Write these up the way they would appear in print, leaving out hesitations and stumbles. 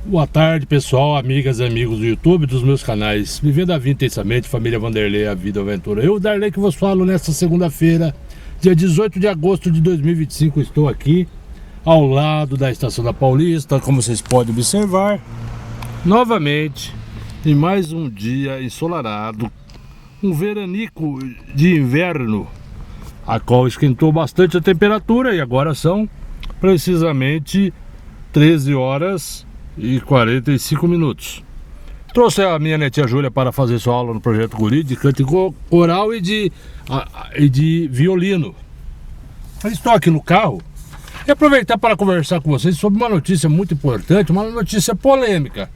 Boa tarde, pessoal, amigas e amigos do YouTube, dos meus canais Vivendo a Vida Intensamente, Família Vanderlei, A Vida Aventura. Eu, Darley, que vos falo nesta segunda-feira, dia 18 de agosto de 2025. Estou aqui ao lado da Estação da Paulista, como vocês podem observar, novamente, em mais um dia ensolarado, um veranico de inverno, a qual esquentou bastante a temperatura e agora são precisamente 13 horas e 45 minutos. Trouxe a minha netinha Júlia para fazer sua aula no Projeto Guri de canto coral e de violino. Eu estou aqui no carro e aproveitar para conversar com vocês sobre uma notícia muito importante, uma notícia polêmica,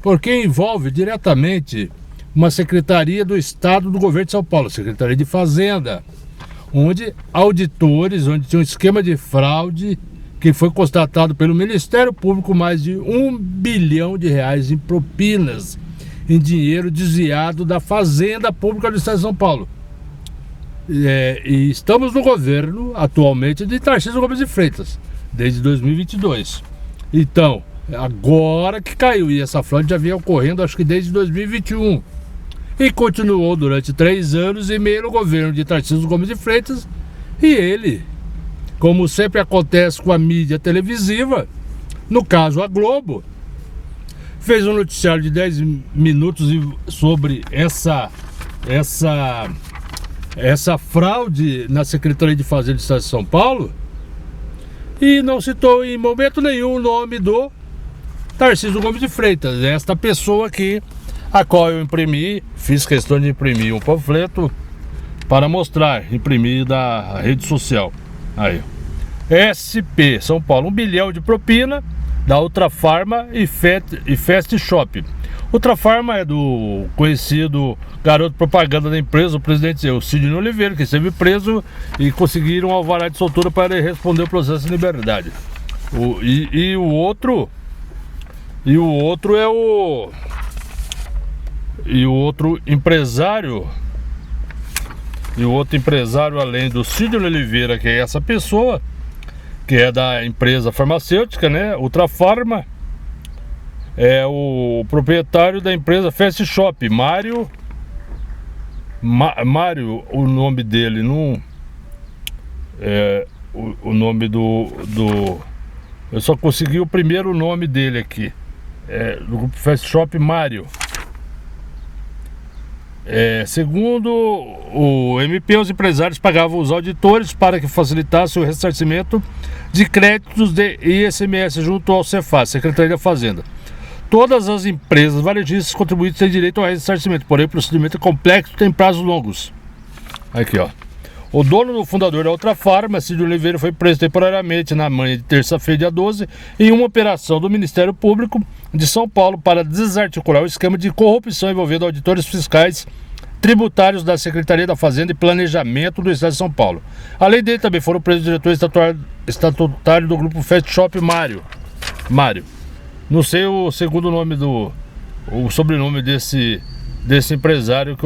porque envolve diretamente uma secretaria do Estado do Governo de São Paulo, Secretaria de Fazenda, onde tinha um esquema de fraude que foi constatado pelo Ministério Público mais de R$1 bilhão em propinas, em dinheiro desviado da Fazenda Pública do Estado de São Paulo. E estamos no governo atualmente de Tarcísio Gomes de Freitas, desde 2022. Então, agora que caiu, e essa fraude já vinha ocorrendo acho que desde 2021. E continuou durante 3 anos e meio no governo de Tarcísio Gomes de Freitas, e ele, como sempre acontece com a mídia televisiva, no caso a Globo, fez um noticiário de 10 minutos sobre essa fraude na Secretaria de Fazenda do Estado de São Paulo e não citou em momento nenhum o nome do Tarcísio Gomes de Freitas, esta pessoa aqui, a qual eu fiz questão de imprimir um panfleto para mostrar, imprimir da rede social. Aí, SP São Paulo, R$1 bilhão de propina da Ultrafarma e Fast Shop. Ultrafarma é do conhecido garoto propaganda da empresa, o presidente Sidney Oliveira, que esteve preso e conseguiram um alvará de soltura para ele responder o processo em liberdade. O outro empresário, além do Sidney Oliveira, que é essa pessoa, que é da empresa farmacêutica, né, Ultrafarma, é o proprietário da empresa Fast Shop, Mário, o nome dele não é o nome do eu só consegui o primeiro nome dele aqui, do grupo Fast Shop, Mário. Segundo o MP, os empresários pagavam os auditores para que facilitasse o ressarcimento de créditos de ICMS junto ao Cefaz, Secretaria da Fazenda. Todas as empresas varejistas contribuintes têm direito ao ressarcimento, porém o procedimento é complexo e tem prazos longos. Aqui, ó. O dono do fundador da Ultrafarma, Sidney Oliveira, foi preso temporariamente na manhã de terça-feira, dia 12, em uma operação do Ministério Público de São Paulo para desarticular o esquema de corrupção envolvendo auditores fiscais tributários da Secretaria da Fazenda e Planejamento do Estado de São Paulo. Além dele, também foram presos o diretor estatutário do grupo Fast Shop, Mário. Não sei o segundo nome o sobrenome desse empresário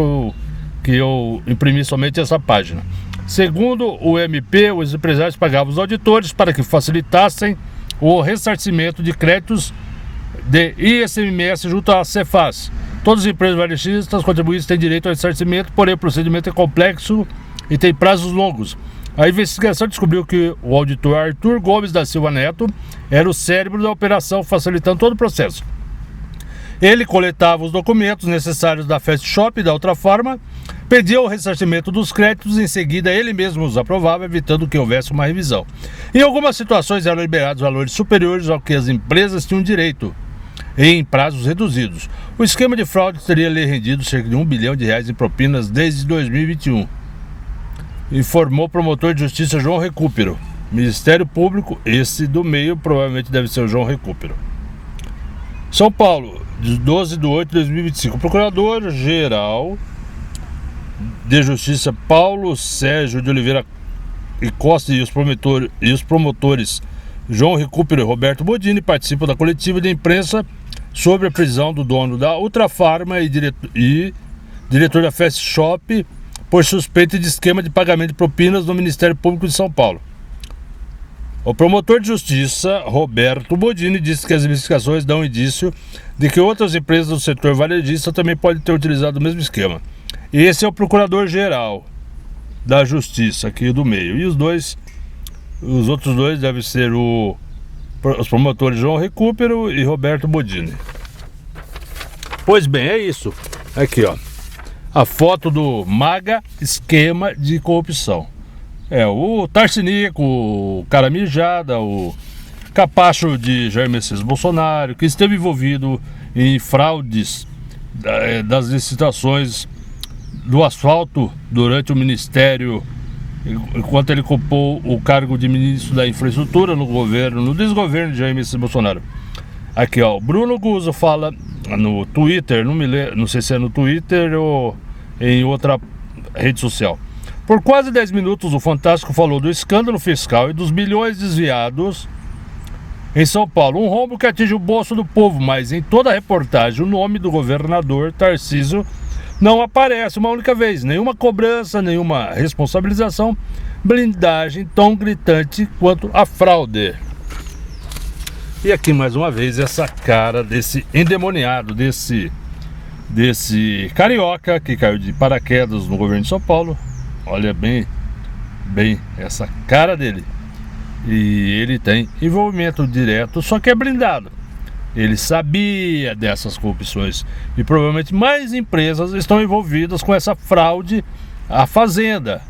que eu imprimi somente essa página. Segundo o MP, os empresários pagavam os auditores para que facilitassem o ressarcimento de créditos de ICMS junto à Cefaz. Todas as empresas varejistas contribuintes têm direito ao ressarcimento, porém o procedimento é complexo e tem prazos longos. A investigação descobriu que o auditor Arthur Gomes da Silva Neto era o cérebro da operação, facilitando todo o processo. Ele coletava os documentos necessários da Fast Shop e da Ultrafarma, pedia o ressarcimento dos créditos, em seguida ele mesmo os aprovava, evitando que houvesse uma revisão. Em algumas situações eram liberados valores superiores ao que as empresas tinham direito, em prazos reduzidos. O esquema de fraude teria lhe rendido cerca de R$1 bilhão em propinas desde 2021, informou o promotor de justiça João Recupero. Ministério Público, esse do meio provavelmente deve ser o João Recupero. São Paulo, de 12 de 8 de 2025, o Procurador-Geral de Justiça Paulo Sérgio de Oliveira e Costa e os promotores João Recupero e Roberto Bodini participam da coletiva de imprensa sobre a prisão do dono da Ultrafarma e diretor da Fast Shop por suspeita de esquema de pagamento de propinas no Ministério Público de São Paulo. O promotor de justiça, Roberto Bodini, disse que as investigações dão indício de que outras empresas do setor varejista também podem ter utilizado o mesmo esquema. Esse é o procurador-geral da justiça aqui do meio. E os outros dois devem ser os promotores João Recupero e Roberto Bodini. Pois bem, é isso. Aqui, ó. A foto do MAGA esquema de corrupção. O Tarcinico, o Caramijada, o capacho de Jair Messias Bolsonaro, que esteve envolvido em fraudes das licitações do asfalto durante o ministério, enquanto ele ocupou o cargo de ministro da infraestrutura no desgoverno de Jair Messias Bolsonaro. Aqui, ó, Bruno Guzzo fala no Twitter, não sei se é no Twitter ou em outra rede social. Por quase 10 minutos, o Fantástico falou do escândalo fiscal e dos bilhões desviados em São Paulo. Um rombo que atinge o bolso do povo, mas em toda a reportagem o nome do governador Tarcísio não aparece uma única vez. Nenhuma cobrança, nenhuma responsabilização, blindagem tão gritante quanto a fraude. E aqui mais uma vez essa cara desse endemoniado, desse carioca que caiu de paraquedas no governo de São Paulo. Olha bem essa cara dele. E ele tem envolvimento direto, só que é blindado. Ele sabia dessas corrupções e provavelmente mais empresas estão envolvidas com essa fraude à Fazenda.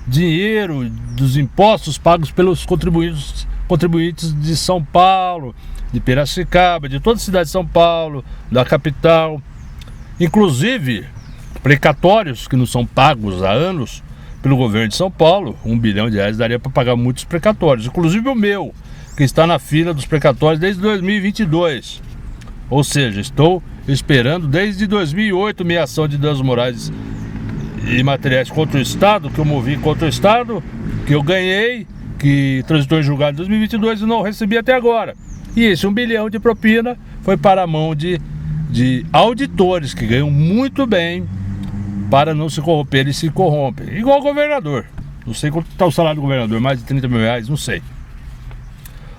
Dinheiro dos impostos pagos pelos contribuintes de São Paulo, de Piracicaba, de toda a cidade de São Paulo, da capital. Inclusive precatórios que não são pagos há anos pelo governo de São Paulo. R$1 bilhão daria para pagar muitos precatórios, inclusive o meu, que está na fila dos precatórios desde 2022. Ou seja, estou esperando desde 2008 minha ação de danos morais e materiais contra o Estado, que eu movi contra o Estado, que eu ganhei, que transitou em julgado em 2022 e não recebi até agora. E esse 1 bilhão de propina foi para a mão de auditores que ganham muito bem para não se corromper. Eles se corrompem, igual o governador. Não sei quanto está o salário do governador, mais de R$30 mil, não sei.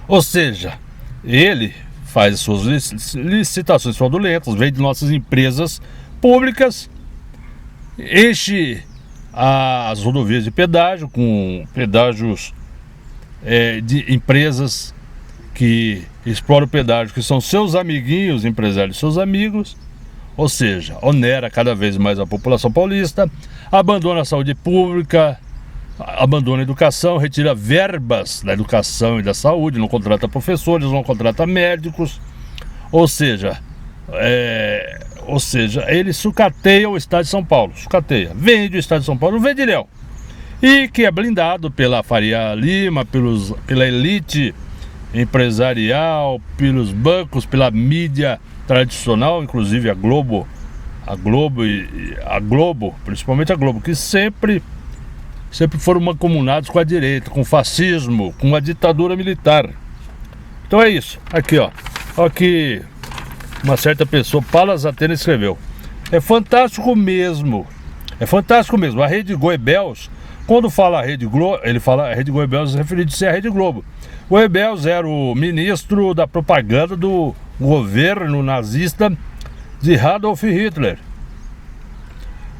Ou seja, ele faz as suas licitações fraudulentas, vem de nossas empresas públicas, enche as rodovias de pedágio com pedágios de empresas que exploram o pedágio, que são seus amiguinhos, empresários, seus amigos. Ou seja, onera cada vez mais a população paulista, abandona a saúde pública, abandona a educação, retira verbas da educação e da saúde, não contrata professores, não contrata médicos. Ou seja, ele sucateia o Estado de São Paulo, vende o Estado de São Paulo, vende não. E que é blindado pela Faria Lima, pela elite empresarial, pelos bancos, pela mídia tradicional, inclusive a Globo, principalmente a Globo, que sempre foram mancomunados com a direita, com o fascismo, com a ditadura militar. Então é isso. Aqui, ó. Olha que uma certa pessoa, Palas Atena, escreveu. É fantástico mesmo. A Rede Goebbels, quando fala a Rede Globo, ele fala a Rede Goebbels referindo-se à Rede Globo. Goebbels era o ministro da propaganda do governo nazista de Adolf Hitler.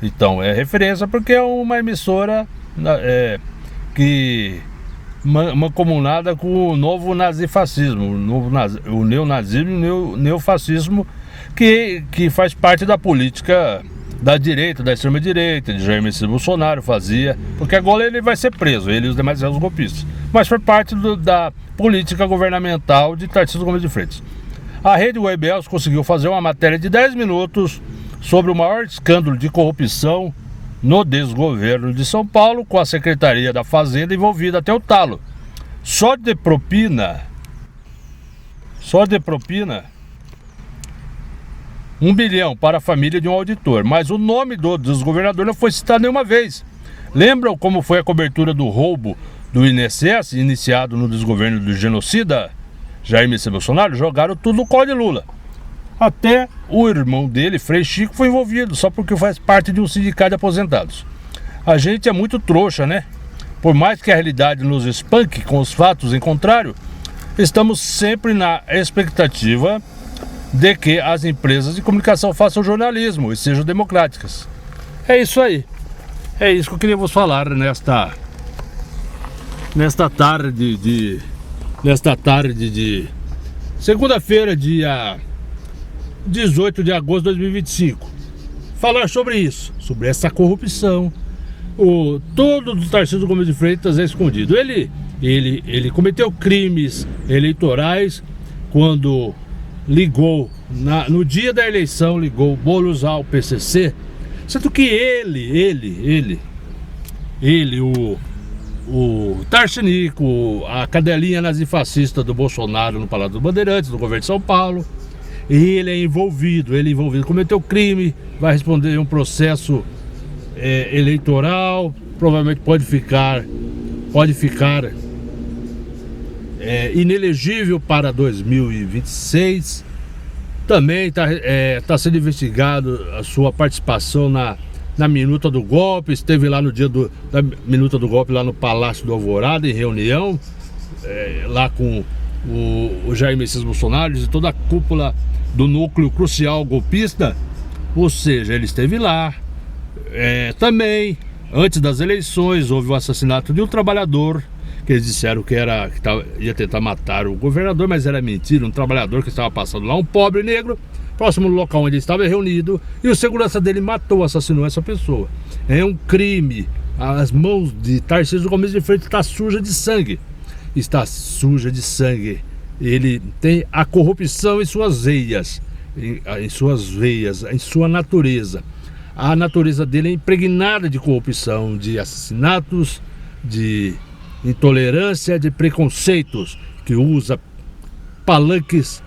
Então é referência porque é uma emissora que mancomunada com o novo nazifascismo, o neonazismo e o neofascismo, que faz parte da política da direita, da extrema-direita, de Jair Messias Bolsonaro fazia, porque agora ele vai ser preso, ele e os demais golpistas, mas foi parte da política governamental de Tarcísio Gomes de Freitas. A Rede Goebbels conseguiu fazer uma matéria de 10 minutos sobre o maior escândalo de corrupção no desgoverno de São Paulo, com a Secretaria da Fazenda envolvida até o talo. Só de propina, 1 bilhão para a família de um auditor, mas o nome do desgovernador não foi citado nenhuma vez. Lembram como foi a cobertura do roubo do INSS, iniciado no desgoverno do genocida Jair Messias Bolsonaro? Jogaram tudo no colo de Lula. Até o irmão dele, Frei Chico, foi envolvido, só porque faz parte de um sindicato de aposentados. A gente é muito trouxa, né? por mais que a realidade nos espanque com os fatos em contrário, estamos sempre na expectativa de que as empresas de comunicação façam jornalismo e sejam democráticas. É isso aí. É isso que eu queria vos falar nesta tarde de segunda-feira, dia 18 de agosto de 2025. Falar sobre isso, sobre essa corrupção. Todo do Tarcísio Gomes de Freitas é escondido. Ele cometeu crimes eleitorais quando ligou, no dia da eleição, ligou o Boulos ao PCC, sendo que o Tarcinico, a cadelinha nazifascista do Bolsonaro no Palácio dos Bandeirantes, no governo de São Paulo, ele é envolvido, cometeu crime, vai responder um processo eleitoral, provavelmente pode ficar inelegível para 2026. Também está sendo investigado a sua participação na minuta do golpe. Esteve lá no dia da minuta do golpe, lá no Palácio do Alvorada, em reunião, lá com o Jair Messias Bolsonaro e toda a cúpula do núcleo crucial golpista. Ou seja, ele esteve lá. Também, antes das eleições, houve o assassinato de um trabalhador, que eles disseram que ia tentar matar o governador, mas era mentira. Um trabalhador que estava passando lá, um pobre negro, próximo do local onde ele estava reunido, e o segurança dele assassinou essa pessoa. É um crime. As mãos de Tarcísio Gomes de Freitas está suja de sangue. Está suja de sangue. Ele tem a corrupção em suas veias, em sua natureza. A natureza dele é impregnada de corrupção, de assassinatos, de intolerância, de preconceitos, que usa palanques,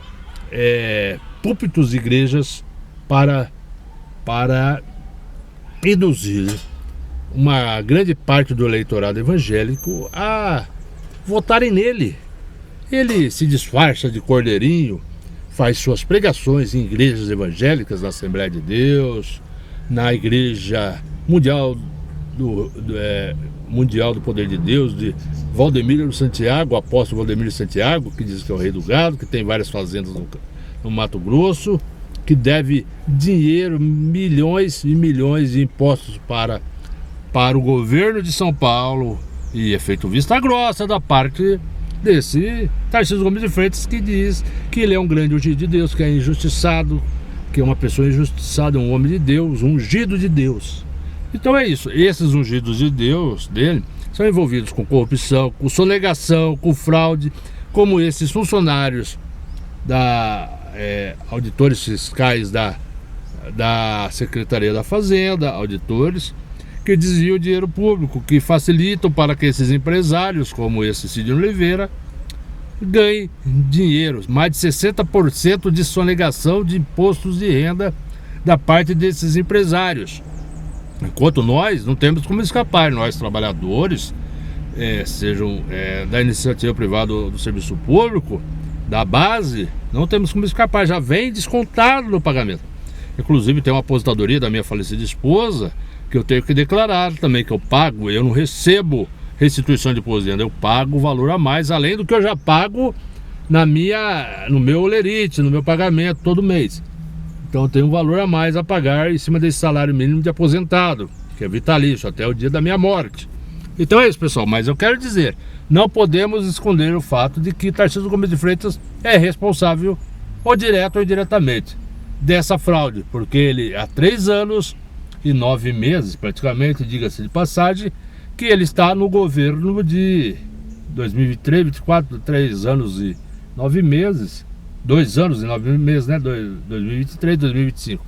púlpitos de igrejas para induzir uma grande parte do eleitorado evangélico a votarem nele. Ele se disfarça de cordeirinho, faz suas pregações em igrejas evangélicas, na Assembleia de Deus, na Igreja Mundial do Poder de Deus, de Valdemiro Santiago, o apóstolo Valdemiro Santiago, que diz que é o rei do gado, que tem várias fazendas no Mato Grosso, que deve dinheiro, milhões e milhões de impostos para o governo de São Paulo, e é feito vista grossa da parte desse Tarcísio Gomes de Freitas, que diz que ele é um grande ungido de Deus, que é injustiçado, que é uma pessoa injustiçada, um homem de Deus, um ungido de Deus. Então é isso, esses ungidos de Deus dele são envolvidos com corrupção, com sonegação, com fraude, como esses funcionários auditores fiscais da Secretaria da Fazenda, auditores, que desviam o dinheiro público, que facilitam para que esses empresários, como esse Sidney Oliveira, ganhem dinheiro. Mais de 60% de sonegação de impostos de renda da parte desses empresários. Enquanto nós não temos como escapar, nós trabalhadores, sejam da iniciativa privada ou do serviço público, da base, não temos como escapar, já vem descontado no pagamento. Inclusive tem uma aposentadoria da minha falecida esposa, que eu tenho que declarar também, que eu pago, eu não recebo restituição de imposto de renda, eu pago o valor a mais, além do que eu já pago no meu olerite, no meu pagamento todo mês. Então eu tenho um valor a mais a pagar em cima desse salário mínimo de aposentado, que é vitalício, até o dia da minha morte. Então é isso, pessoal, mas eu quero dizer, não podemos esconder o fato de que Tarcísio Gomes de Freitas é responsável, ou direto ou indiretamente, dessa fraude, porque ele há 3 anos e 9 meses, praticamente, diga-se de passagem, que ele está no governo de 2023, 2024, 3 anos e 9 meses, 2 anos e 9 meses, né? 2023, 2025.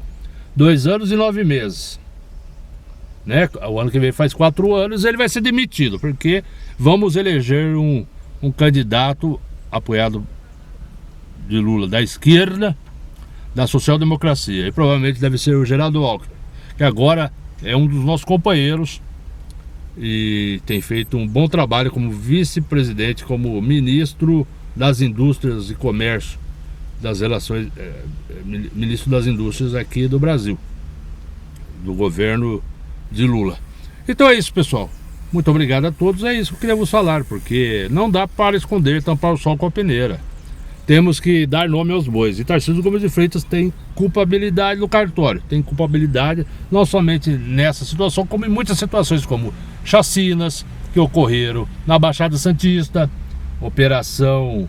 2 anos e 9 meses. Né? O ano que vem faz 4 anos, ele vai ser demitido, porque vamos eleger um candidato apoiado de Lula, da esquerda, da social-democracia. E provavelmente deve ser o Geraldo Alckmin, que agora é um dos nossos companheiros e tem feito um bom trabalho como vice-presidente, como ministro das indústrias e comércio, das relações, ministro das indústrias aqui do Brasil, do governo de Lula. Então é isso, pessoal. Muito obrigado a todos, é isso que eu queria vos falar, porque não dá para esconder, tampar o sol com a peneira. Temos que dar nome aos bois. E Tarcísio Gomes de Freitas tem culpabilidade no cartório. Tem culpabilidade não somente nessa situação, como em muitas situações, como chacinas que ocorreram na Baixada Santista, Operação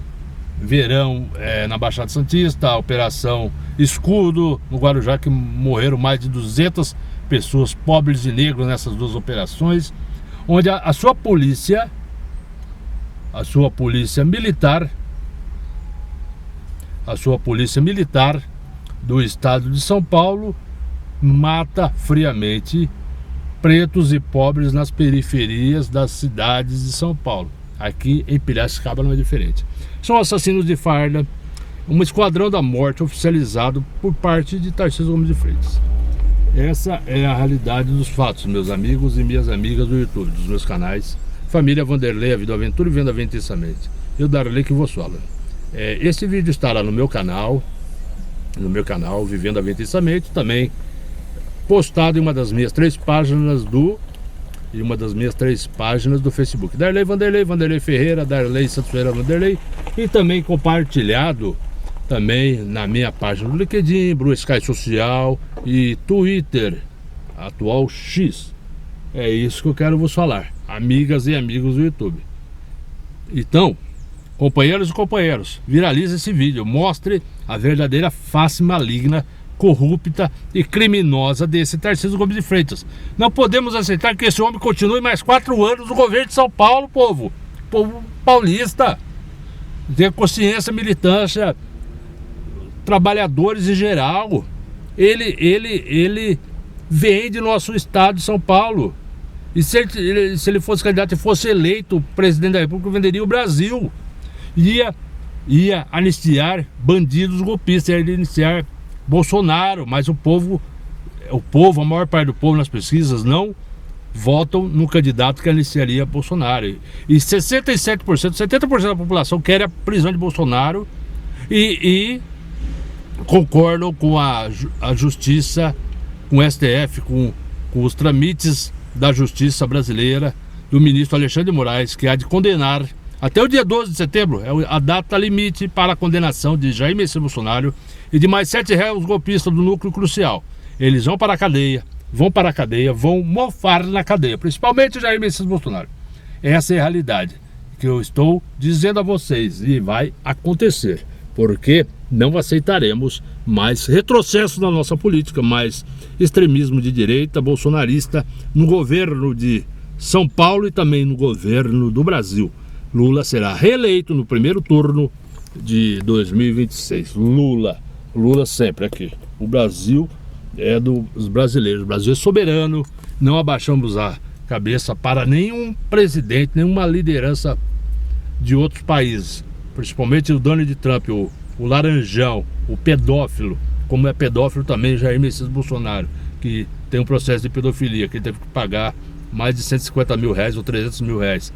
Verão na Baixada Santista, Operação Escudo no Guarujá, que morreram mais de 200 pessoas, pobres e negros, nessas duas operações, onde a sua polícia militar do estado de São Paulo mata friamente pretos e pobres nas periferias das cidades de São Paulo. Aqui em Piracicaba não é diferente. São assassinos de farda, um esquadrão da morte oficializado por parte de Tarcísio Gomes de Freitas. Essa é a realidade dos fatos, meus amigos e minhas amigas do YouTube, dos meus canais Família Vanderlei, A Vida Aventura e Venda Aventissamente. Eu, Darley, que vos falo. Esse vídeo estará no meu canal, Vivendo Aventissamente, também postado em uma das minhas três páginas do Facebook. Darley Vanderlei, Vanderlei Ferreira, Darley Santos Ferreira Vanderlei, e também compartilhado também na minha página do LinkedIn, Blue Sky Social e Twitter, atual X. É isso que eu quero vos falar, amigas e amigos do YouTube. Então, companheiros e companheiras, viralize esse vídeo, mostre a verdadeira face maligna, corrupta e criminosa desse Tarcísio Gomes de Freitas. Não podemos aceitar que esse homem continue mais 4 anos no governo de São Paulo, povo paulista. Tenha consciência, militância, trabalhadores em geral. Ele vem de nosso estado de São Paulo. E se ele fosse candidato e fosse eleito presidente da República, venderia o Brasil. Ia anistiar bandidos golpistas, ia iniciar Bolsonaro, mas o povo, a maior parte do povo nas pesquisas não votam no candidato que iniciaria Bolsonaro. E 67%, 70% da população quer a prisão de Bolsonaro e concordam com a justiça, com o STF, com os tramites da justiça brasileira, do ministro Alexandre de Moraes, que há de condenar até o dia 12 de setembro, é a data limite para a condenação de Jair Messias Bolsonaro e de mais 7 réus golpistas do núcleo crucial. Eles vão para a cadeia, vão mofar na cadeia, principalmente Jair Messias Bolsonaro. Essa é a realidade que eu estou dizendo a vocês, e vai acontecer, porque não aceitaremos mais retrocesso na nossa política, mais extremismo de direita bolsonarista no governo de São Paulo e também no governo do Brasil. Lula será reeleito no primeiro turno de 2026. Lula sempre aqui. O Brasil é dos brasileiros. O Brasil é soberano. Não abaixamos a cabeça para nenhum presidente, nenhuma liderança de outros países. Principalmente o Donald Trump, o laranjão, o pedófilo, como é pedófilo também Jair Messias Bolsonaro, que tem um processo de pedofilia, que ele teve que pagar mais de 150 mil reais ou 300 mil reais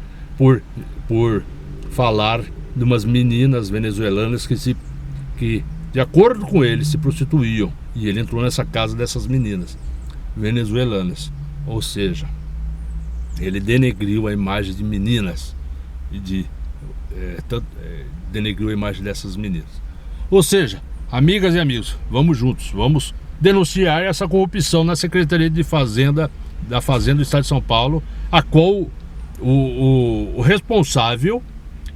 por falar de umas meninas venezuelanas que, de acordo com ele, se prostituíam. E ele entrou nessa casa dessas meninas venezuelanas. Ou seja, ele denegriu a imagem de meninas e denegriu a imagem dessas meninas. Ou seja, amigas e amigos, vamos juntos, vamos denunciar essa corrupção na Secretaria de Fazenda da Fazenda do Estado de São Paulo, a qual o responsável,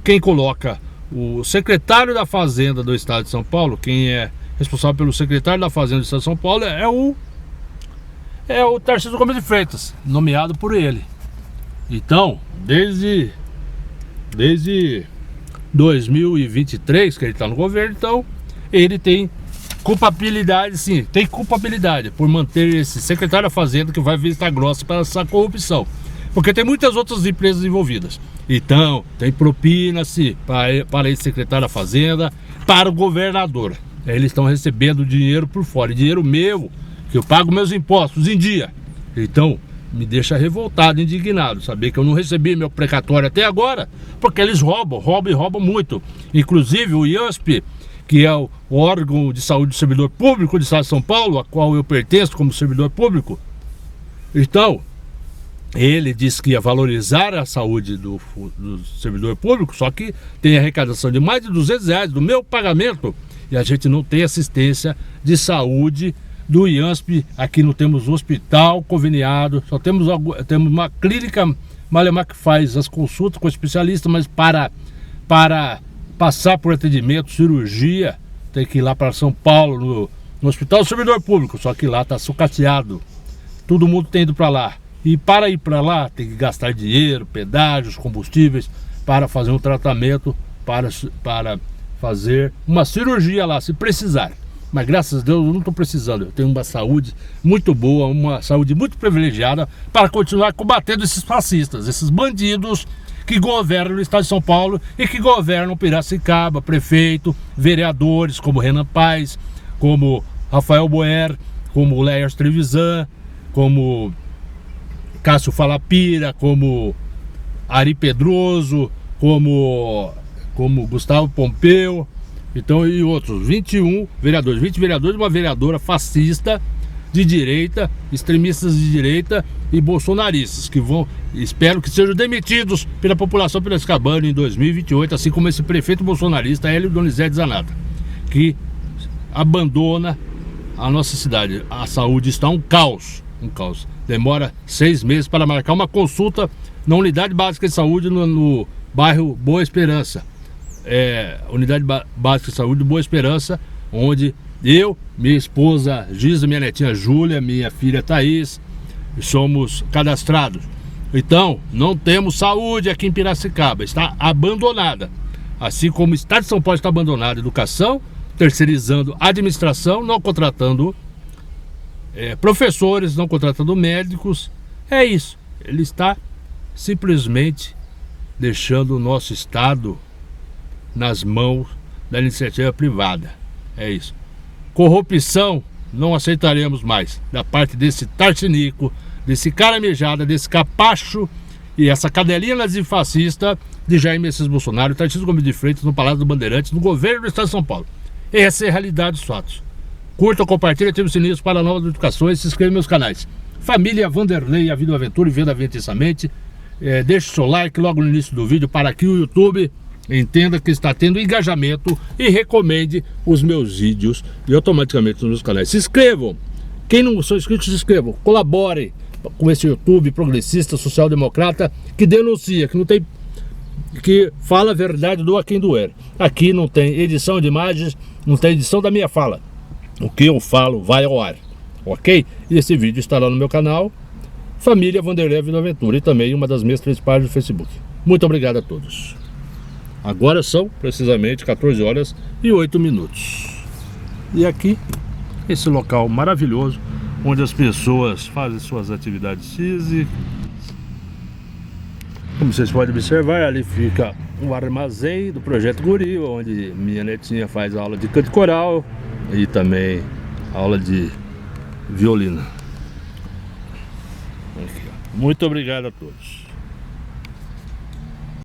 quem coloca o secretário da Fazenda do Estado de São Paulo, quem é responsável pelo secretário da Fazenda do Estado de São Paulo é o Tarcísio Gomes de Freitas, nomeado por ele. Então, desde 2023 que ele está no governo, então ele tem culpabilidade, sim, tem culpabilidade por manter esse secretário da Fazenda que vai vista grossa para essa corrupção. Porque tem muitas outras empresas envolvidas. Então, tem propina-se para esse secretário da Fazenda, para o governador. Eles estão recebendo dinheiro por fora, dinheiro meu, que eu pago meus impostos em dia. Então, me deixa revoltado, indignado, saber que eu não recebi meu precatório até agora, porque eles roubam muito. Inclusive o IASP, que é o órgão de saúde do servidor público do Estado de São Paulo, a qual eu pertenço como servidor público. Então, Ele disse que ia valorizar a saúde do servidor público, só que tem arrecadação de mais de R$200 do meu pagamento e a gente não tem assistência de saúde do IANSP. Aqui não temos um hospital conveniado, só temos uma clínica Malemar que faz as consultas com especialistas, mas para passar por atendimento, cirurgia, tem que ir lá para São Paulo, no Hospital do Servidor Público, só que lá está sucateado, todo mundo tem ido para lá. E para ir para lá tem que gastar dinheiro, pedágios, combustíveis, para fazer um tratamento, para fazer uma cirurgia lá, se precisar. Mas graças a Deus eu não estou precisando, eu tenho uma saúde muito boa, uma saúde muito privilegiada para continuar combatendo esses fascistas, esses bandidos que governam o estado de São Paulo e que governam Piracicaba, prefeito, vereadores como Renan Paes, como Rafael Boer, como Laércio Trevisan, como Cássio Falapira, como Ari Pedroso, como Gustavo Pompeu, então, e outros 21 vereadores, 20 vereadores e uma vereadora fascista de direita, extremistas de direita e bolsonaristas, que espero que sejam demitidos pela população piracicabana em 2028, assim como esse prefeito bolsonarista, Hélio Donizete Zanata, que abandona a nossa cidade. A saúde está um caos, demora 6 meses para marcar uma consulta na unidade básica de saúde no bairro Boa Esperança. Unidade básica de saúde Boa Esperança, onde eu, minha esposa Giza, minha netinha Júlia, minha filha Thaís, somos cadastrados. Então, não temos saúde aqui em Piracicaba, está abandonada. Assim como o estado de São Paulo está abandonado, educação, terceirizando a administração, não contratando professores, não contratando médicos. É isso, ele está simplesmente deixando o nosso estado nas mãos da iniciativa privada. É isso. Corrupção não aceitaremos mais da parte desse Tarcinico, desse caramejada, desse capacho e essa cadelinha nazifascista de Jair Messias Bolsonaro, Tarcísio Gomes de Freitas no Palácio do Bandeirantes, no governo do estado de São Paulo. Essa é a realidade dos fatos. Curta, compartilha, ative o sininho para novas notificações, se inscreva nos meus canais Família Vanderlei, A Vida Aventura e Venda Intensamente. Deixe o seu like logo no início do vídeo para que o YouTube entenda que está tendo engajamento e recomende os meus vídeos e automaticamente nos meus canais. Se inscrevam, quem não são inscritos, se inscrevam, colaborem com esse YouTube progressista, social-democrata, que denuncia, que não tem, que fala a verdade, doa quem doer. Aqui não tem edição de imagens, não tem edição da minha fala. O que eu falo vai ao ar, ok? E esse vídeo estará no meu canal Família Vanderlei, A Vida Aventura, e também uma das minhas 3 páginas do Facebook. Muito obrigado a todos. Agora são precisamente 14h08. E aqui, esse local maravilhoso, onde as pessoas fazem suas atividades físicas. Como vocês podem observar, ali fica o armazém do Projeto Guri, onde minha netinha faz aula de canto coral e também aula de violino. Muito obrigado a todos.